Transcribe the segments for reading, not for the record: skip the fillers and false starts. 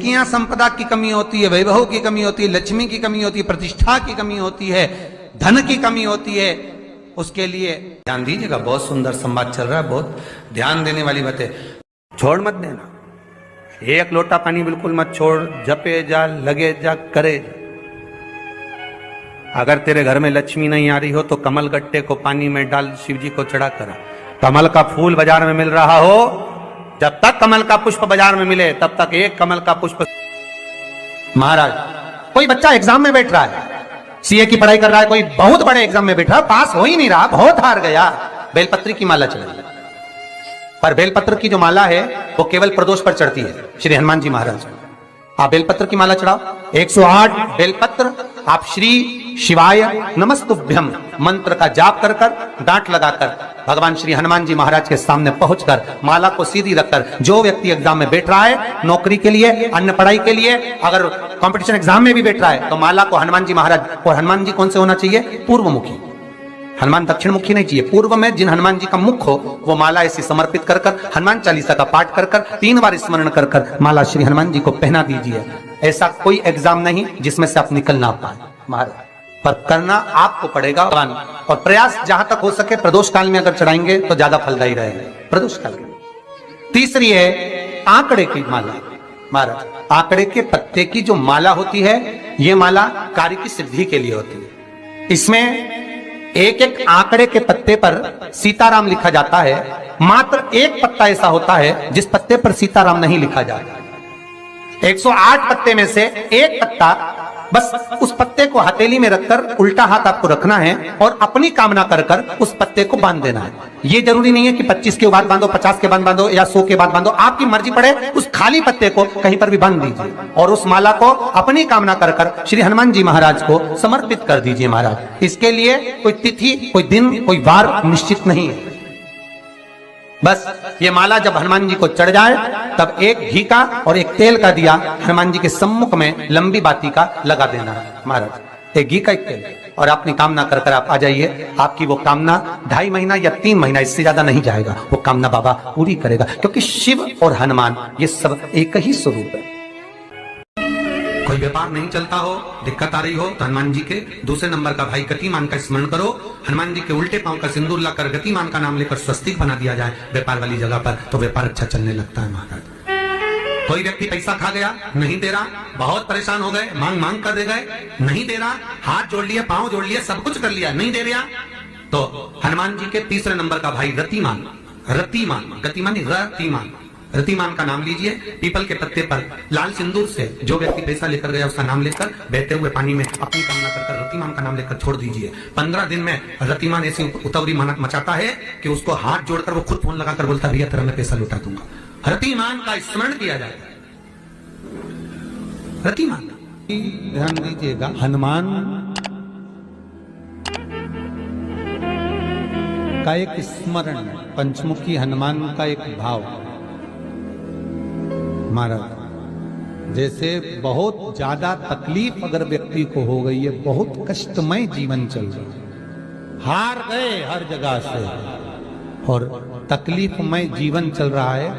जिनकी यहाँ संपदा की कमी होती है, वैभव की कमी होती है, लक्ष्मी की कमी होती है, प्रतिष्ठा की कमी होती है, धन की कमी होती है, उसके लिए ध्यान दीजिएगा। बहुत सुंदर संवाद चल रहा है, बहुत ध्यान देने वाली बातें। छोड़ मत देना, एक लोटा पानी बिल्कुल मत छोड़, जपे जा, लगे जा, करे जा। अगर तेरे घर में लक्ष्मी नहीं आ रही हो तो कमल गट्टे को पानी में डाल, शिव जी को चढ़ा करा। कमल का फूल बाजार में मिल रहा हो, जब तक कमल का पुष्प बाजार में मिले तब तक एक कमल का पुष्प। महाराज, कोई बच्चा एग्जाम में बैठ रहा है, सीए की पढ़ाई कर रहा है, कोई बहुत बड़े एग्जाम में बैठा, पास हो ही नहीं रहा, बहुत हार गया, बेलपत्री की माला चढ़ाई। पर बेलपत्र की जो माला है वो केवल प्रदोष पर चढ़ती है, श्री हनुमान जी महाराज। आप बेलपत्र की माला चढ़ाओ, 108 बेलपत्र आप श्री शिवाय नमस्तुभ्यम मंत्र का जाप कर कर, डांट लगाकर भगवान श्री हनुमान जी महाराज के सामने पहुंचकर माला को सीधी रखकर, जो व्यक्ति एग्जाम में बैठ रहा है, नौकरी के लिए, अन्य पढ़ाई के लिए, अगर कंपटीशन एग्जाम में भी बैठ रहा है, तो माला को हनुमान जी महाराज, और हनुमान जी कौन से होना चाहिए? पूर्वमुखी। हनुमान दक्षिण मुखी नहीं चाहिए, पूर्व में जिन हनुमान जी का मुख हो वो माला ऐसी समर्पित कर कर, हनुमान चालीसा का पाठ कर कर, 3 बार स्मरण कर कर माला श्री हनुमान जी को पहना दीजिए। ऐसा कोई एग्जाम नहीं जिसमें से आप निकल ना पाए महाराज, पर करना आपको पड़ेगा। और प्रयास जहां तक हो सके प्रदोष काल में अगर चढ़ाएंगे तो ज्यादा फलदायी रहेगा, प्रदोष काल में। तीसरी है आंकड़े की माला महाराज। आंकड़े के पत्ते की जो माला होती है, ये माला कार्य की सिद्धि के लिए होती है। इसमें एक एक आंकड़े के पत्ते पर सीताराम लिखा जाता है, मात्र एक पत्ता ऐसा होता है जिस पत्ते पर सीताराम नहीं लिखा जाता। 108 पत्ते में से एक पत्ता, बस उस पत्ते को हथेली में रखकर उल्टा हाथ आपको रखना है और अपनी कामना कर कर उस पत्ते को बांध देना है। ये जरूरी नहीं है कि 25 के बाद बांधो, 50 के बाद बांधो या 100 के बाद बांधो, आपकी मर्जी पड़े, उस खाली पत्ते को कहीं पर भी बांध दीजिए और उस माला को अपनी कामना कर कर श्री हनुमान जी महाराज को समर्पित कर दीजिए महाराज। इसके लिए कोई तिथि, कोई दिन, कोई वार निश्चित नहीं है। बस ये माला जब हनुमान जी को चढ़ जाए तब एक घी का और एक तेल का दिया हनुमान जी के सम्मुख में लंबी बाती का लगा देना है महाराज। एक घी का, एक तेल, और अपनी कामना कर कर आप आ जाइए। आपकी वो कामना 2.5 महीना या 3 महीना, इससे ज्यादा नहीं जाएगा, वो कामना बाबा पूरी करेगा, क्योंकि शिव और हनुमान ये सब एक ही स्वरूप है। कोई व्यापार नहीं चलता हो, दिक्कत आ रही हो, तो हनुमान जी के दूसरे नंबर का भाई गतिमान का स्मरण करो। हनुमान जी के उल्टे पांव का सिंदूर लाकर गतिमान का नाम लेकर स्वस्तिक बना दिया जाए व्यापार वाली जगह पर, तो व्यापार अच्छा चलने लगता है महाराज। कोई व्यक्ति पैसा खा गया, नहीं दे रहा, बहुत परेशान हो गए, मांग मांग कर दे गए, नहीं दे रहा, हाथ जोड़ लिया, पांव जोड़ लिया, सब कुछ कर लिया, नहीं दे रहा, तो हनुमान जी के तीसरे नंबर का भाई रतिमान, रतिमान, गतिमान रतिमान, रतिमान का नाम लीजिए। पीपल के पत्ते पर लाल सिंदूर से जो व्यक्ति पैसा लेकर गया उसका नाम लेकर बहते हुए पानी में अपनी कामना कर रतिमान का नाम लेकर छोड़ दीजिए। 15 दिन में रतिमान ऐसी उतावली मचाता है कि उसको हाथ जोड़कर वो खुद फोन लगाकर बोलता है, भैया तेरा मैं पैसा लौटा दूंगा। रतिमान का स्मरण किया जाता है। रतिमान, ध्यान दीजिएगा, हनुमान का एक स्मरण, पंचमुखी हनुमान का एक भाव महाराज। जैसे बहुत ज्यादा तकलीफ अगर व्यक्ति को हो गई है, बहुत कष्टमय जीवन चल रहा है, हार गए हर जगह से और तकलीफमय जीवन चल रहा है,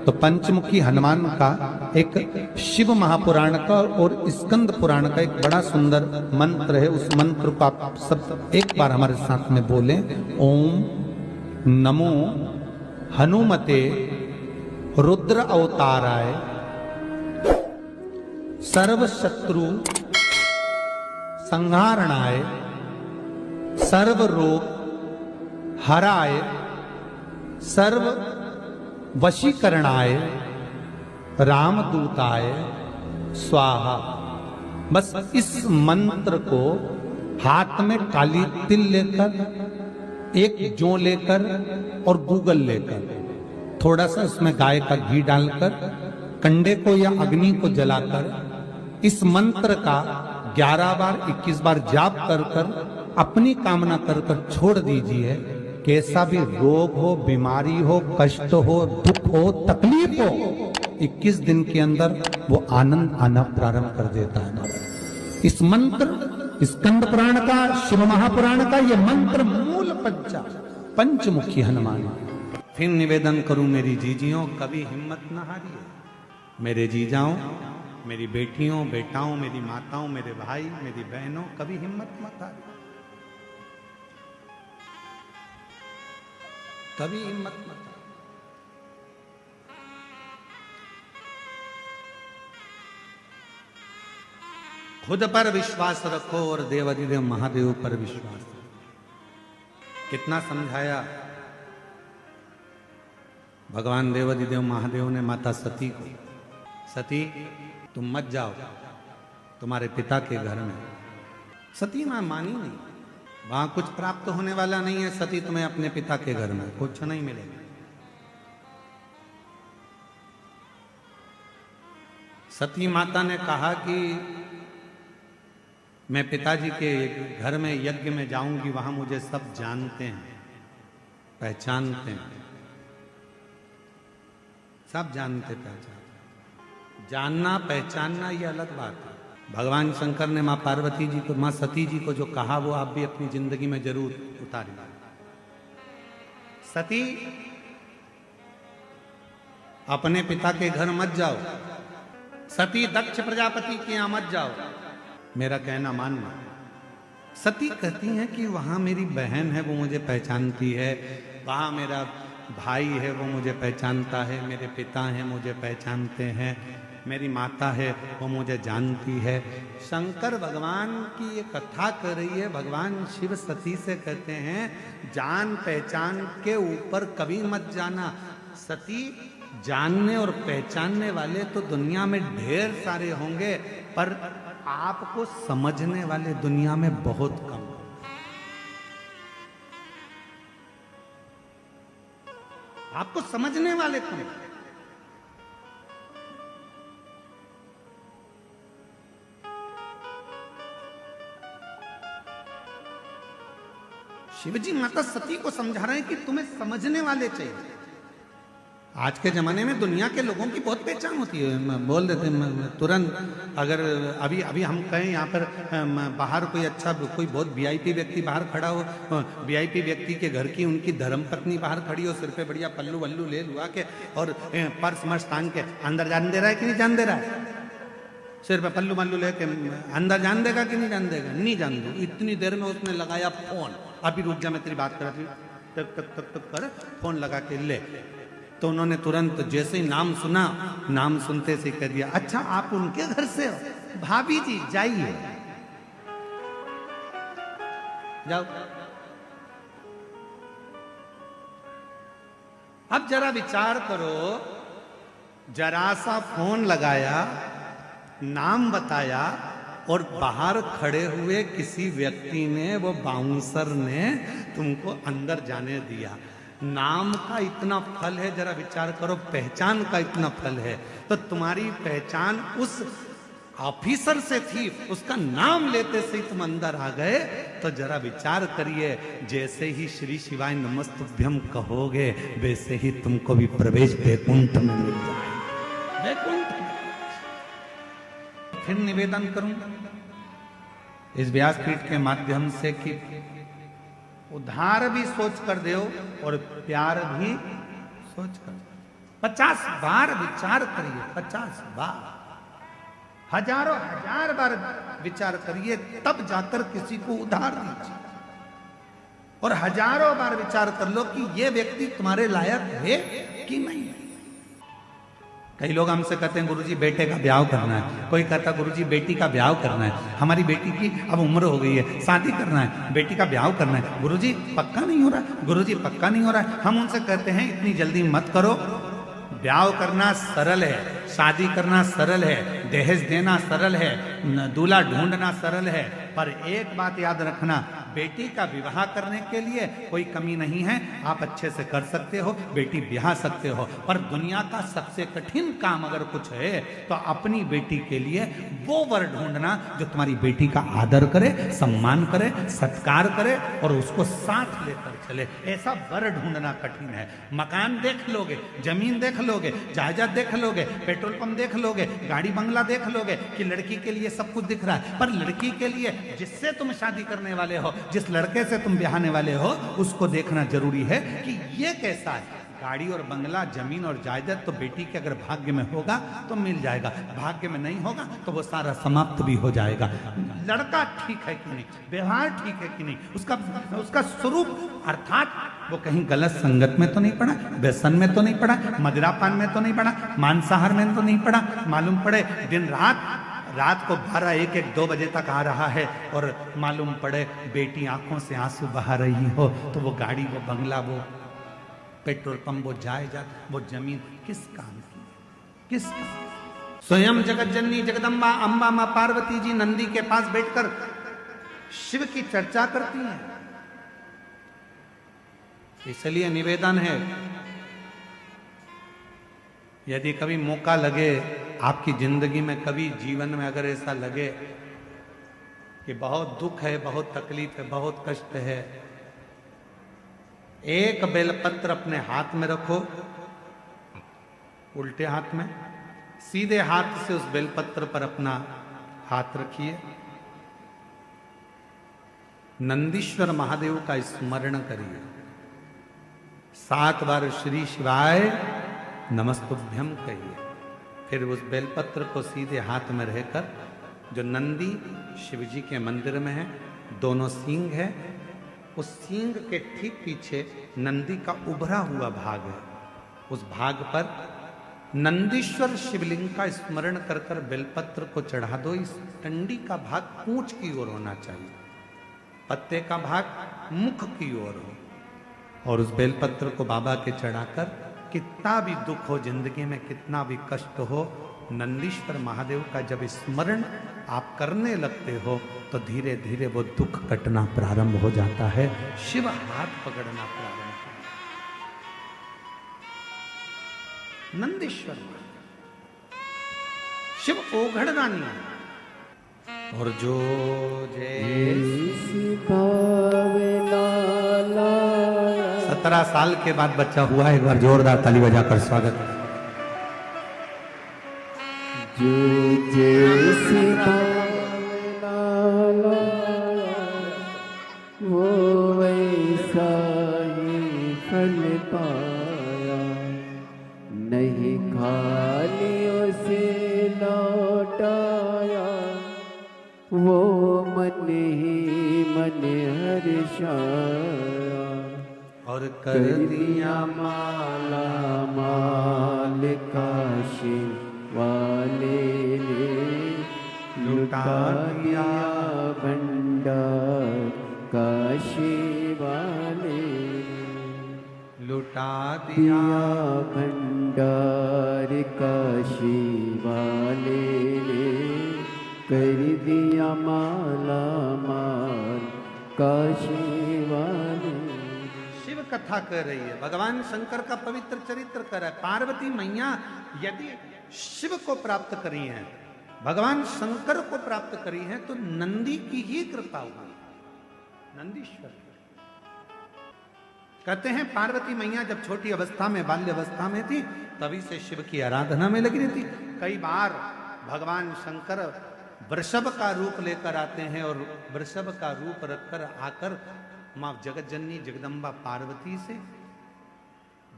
तो पंचमुखी हनुमान का एक शिव महापुराण का और स्कंद पुराण का एक बड़ा सुंदर मंत्र है। उस मंत्र को आप सब एक बार हमारे साथ में बोलें। ओम नमो हनुमते रुद्र अवताराय सर्व शत्रु संहारणाय सर्व रोग हराय सर्व वशीकरणाय रामदूताय स्वाहा। बस इस मंत्र को हाथ में काली तिल लेकर, एक जौ लेकर और गूगल लेकर, थोड़ा सा उसमें गाय का घी डालकर, कंडे को या अग्नि को जलाकर इस मंत्र का 11 बार 21 बार जाप कर कर अपनी कामना कर कर छोड़ दीजिए। कैसा भी रोग हो, बीमारी हो, कष्ट हो, दुख हो, तकलीफ हो, 21 दिन के अंदर वो आनंद आना प्रारंभ कर देता है। इस मंत्र, स्कंद पुराण का, शिव महापुराण का ये मंत्र मूल पंचमुखी हनुमान। फिर निवेदन करूं मेरी जीजियों, कभी हिम्मत न हारिए। मेरे जीजाओं, मेरी बेटियों, बेटाओं, मेरी माताओं, मेरे भाई, मेरी बहनों, कभी हिम्मत मत हारो, कभी हिम्मत मत हारो। खुद पर विश्वास रखो और देवाधिदेव महादेव पर विश्वास रखो। कितना समझाया भगवान देवाधिदेव महादेव ने माता सती को, सती तुम मत जाओ तुम्हारे पिता के घर में। सती मां मानी नहीं, वहां कुछ प्राप्त होने वाला नहीं है। सती तुम्हें अपने पिता के घर में कुछ नहीं मिलेगा। सती माता ने कहा कि मैं पिताजी के घर में यज्ञ में जाऊंगी, वहां मुझे सब जानते हैं, पहचानते हैं, सब जानते पहचानते। जानना पहचानना ये अलग बात है। भगवान शंकर ने मां पार्वती जी को, मां सती जी को जो कहा वो आप भी अपनी जिंदगी में जरूर उतारिए। सती अपने पिता के घर मत जाओ, सती दक्ष प्रजापति के यहां मत जाओ, मेरा कहना मानना। सती कहती हैं कि वहां मेरी बहन है वो मुझे पहचानती है, वहां मेरा भाई है वो मुझे पहचानता है, मेरे पिता हैं मुझे पहचानते हैं, मेरी माता है वो मुझे जानती है। शंकर भगवान की ये कथा कर रही है। भगवान शिव सती से कहते हैं जान पहचान के ऊपर कभी मत जाना। सती जानने और पहचानने वाले तो दुनिया में ढेर सारे होंगे, पर आपको समझने वाले दुनिया में बहुत कम। आपको समझने वाले कम। शिवजी माता सती को समझा रहे हैं कि तुम्हें समझने वाले चाहिए। आज के जमाने में दुनिया के लोगों की बहुत पहचान होती है, बोल देते हैं तुरंत। अगर अभी अभी हम कहें यहाँ पर बाहर कोई अच्छा, कोई बहुत वीआईपी व्यक्ति बाहर खड़ा हो, वीआईपी व्यक्ति के घर की उनकी धर्मपत्नी बाहर खड़ी हो, सिर पे बढ़िया पल्लू वल्लू ले लुआ के और पर्स मर्स टांग के, अंदर जान दे रहा है कि नहीं जान दे रहा है? सिर पे पल्लू वल्लू लेके अंदर जान देगा कि नहीं जान देगा? नहीं जान दो। इतनी देर में उसने लगाया फोन, अभी रुक जा मैं तेरी बात कर रही, तक तक तक तक कर फोन लगा के ले। तो उन्होंने तुरंत जैसे ही नाम सुना, नाम सुनते से कह दिया अच्छा आप उनके घर से हो? भाभी जी जाइए, जाओ। अब जरा विचार करो, जरा सा फोन लगाया, नाम बताया और बाहर खड़े हुए किसी व्यक्ति ने, वो बाउंसर ने तुमको अंदर जाने दिया। नाम का इतना फल है, जरा विचार करो, पहचान का इतना फल है। तो तुम्हारी पहचान उस ऑफिसर से थी, उसका नाम लेते से ही तुम अंदर आ गए, तो जरा विचार करिए, जैसे ही श्री शिवाय नमस्तुभ्यम कहोगे वैसे ही तुमको भी प्रवेश वैकुंठ में मिल जाए। वैकुंठ। फिर निवेदन करूं इस व्यासपीठ के माध्यम से कि उधार भी सोच कर दो और प्यार भी सोच कर। 50 बार विचार करिए, 50 बार, हजारों हजार बार विचार करिए, तब जाकर किसी को उधार दीजिए। और हजारों बार विचार कर लो कि ये व्यक्ति तुम्हारे लायक है कि नहीं। कई लोग हमसे कहते हैं गुरुजी बेटे का ब्याह करना है, कोई कहता गुरुजी बेटी का ब्याह करना है, हमारी बेटी की अब उम्र हो गई है, शादी करना है, बेटी का ब्याह करना है, गुरुजी पक्का नहीं हो रहा, गुरुजी पक्का नहीं हो रहा है। हम उनसे कहते हैं इतनी जल्दी मत करो, ब्याह करना सरल है, शादी करना सरल है, दहेज देना सरल है, दूल्हा ढूंढना सरल है, पर एक बात याद रखना, बेटी का विवाह करने के लिए कोई कमी नहीं है, आप अच्छे से कर सकते हो, बेटी ब्याह सकते हो, पर दुनिया का सबसे कठिन काम अगर कुछ है तो अपनी बेटी के लिए वो वर ढूंढना जो तुम्हारी बेटी का आदर करे, सम्मान करे, सत्कार करे और उसको साथ लेकर चले। ऐसा वर ढूंढना कठिन है। मकान देख लोगे, जमीन देख लोगे, जायदाद देख लोगे, पेट्रोल पंप देख लोगे, गाड़ी बंगला देख लोगे कि लड़की के लिए सब कुछ दिख रहा है, पर लड़की के लिए जिससे तुम शादी करने वाले हो, जिस लड़के से तुम ब्याहने वाले हो, उसको देखना जरूरी है कि ये कैसा है। गाड़ी और बंगला, जमीन और जायदाद तो बेटी के अगर भाग्य में होगा तो मिल जाएगा, भाग्य में नहीं होगा तो वो सारा समाप्त भी हो जाएगा। लड़का ठीक है कि नहीं, व्यवहार ठीक है कि नहीं, उसका स्वरूप अर्थात वो कहीं गलत संगत में तो नहीं पड़ा, व्यसन में तो नहीं पड़ा, मदिरापान में तो नहीं पड़ा, मांसाहार में तो नहीं पड़ा। मालूम पड़े दिन रात को 12, 1, 2 बजे तक आ रहा है और मालूम पड़े बेटी आंखों से आंसू बहा रही हो, तो वो गाड़ी, वो बंगला, वो पेट्रोल पंप, वो जायदाद, वो जमीन किस काम की, किस काम? स्वयं जगत जननी जगदम्बा अम्बा मां पार्वती जी नंदी के पास बैठकर शिव की चर्चा करती हैं। इसलिए निवेदन है, यदि कभी मौका लगे आपकी जिंदगी में, कभी जीवन में अगर ऐसा लगे कि बहुत दुख है, बहुत तकलीफ है, बहुत कष्ट है, एक बेलपत्र अपने हाथ में रखो, उल्टे हाथ में, सीधे हाथ से उस बेलपत्र पर अपना हाथ रखिए, नंदीश्वर महादेव का स्मरण करिए, 7 बार श्री शिवाय नमस्तुभ्यम कहिए। फिर उस बेलपत्र को सीधे हाथ में रहकर, जो नंदी शिवजी के मंदिर में है, दोनों सींग है, उस सींग के ठीक पीछे नंदी का उभरा हुआ भाग है, उस भाग पर नंदीश्वर शिवलिंग का स्मरण कर कर बेलपत्र को चढ़ा दो। इस टंडी का भाग पूंछ की ओर होना चाहिए, पत्ते का भाग मुख की ओर हो, और उस बेलपत्र को बाबा के चढ़ाकर, कितना भी दुख हो जिंदगी में, कितना भी कष्ट हो, नंदीश्वर महादेव का जब स्मरण आप करने लगते हो तो धीरे धीरे वो दुख कटना प्रारंभ हो जाता है, शिव हाथ पकड़ना प्रारंभ हो। नंदीश्वर शिव ओघड़दानी है। और जो जैसी 17 साल के बाद बच्चा हुआ है, एक बार जोरदार ताली बजाकर स्वागत। जो जैसी वो वैसा ही फल पाया, नहीं खाली उसे लौटाया, वो मन ही मन हर्षाया, और कर दिया माला माल काशी वाले ने, लुटा दिया भंडार काशी वाले ने, लुटा दिया भंडार काशी वाले ने, कर दिया माला माल काशी वाले। शिव कथा कर रही है, भगवान शंकर का पवित्र चरित्र कर रहा है। पार्वती मैया यदि शिव को प्राप्त करी है, भगवान शंकर को प्राप्त करी है, तो नंदी की ही कृपा हुई, नंदीश्वर। कहते हैं पार्वती मैया जब छोटी अवस्था में, बाल्य अवस्था में थी, तभी से शिव की आराधना में लगी रहती। कई बार भगवान शंकर वृषभ का रूप लेकर आते हैं और वृषभ का रूप रखकर आकर मां जगत जननी जगदम्बा पार्वती से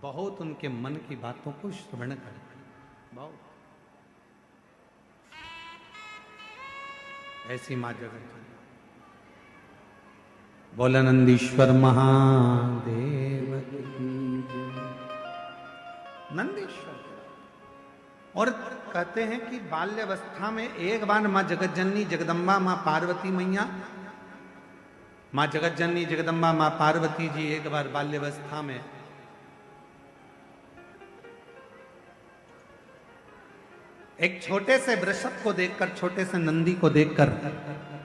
बहुत उनके मन की बातों को श्रवण करते हैं। बहुत ऐसी मां जगत जननी। बोला नंदीश्वर महादेव की जय। नंदीश्वर। और कहते हैं कि बाल्यावस्था में एक बार मां जगत जननी जगदम्बा मां पार्वती मैया, मां जगत जननी जगदम्बा मां पार्वती जी एक बार बाल्यावस्था में एक छोटे से वृषभ को देखकर, छोटे से नंदी को देखकर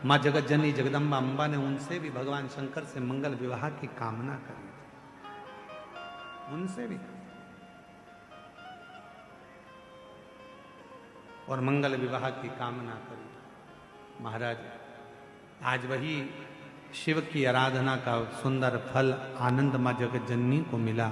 मां जगत जननी जगदम्बा अम्बा ने उनसे भी भगवान शंकर से मंगल विवाह की कामना करी, उनसे भी, और मंगल विवाह की कामना करी। महाराज आज वही शिव की आराधना का सुंदर फल आनंद मां जगत जननी को मिला।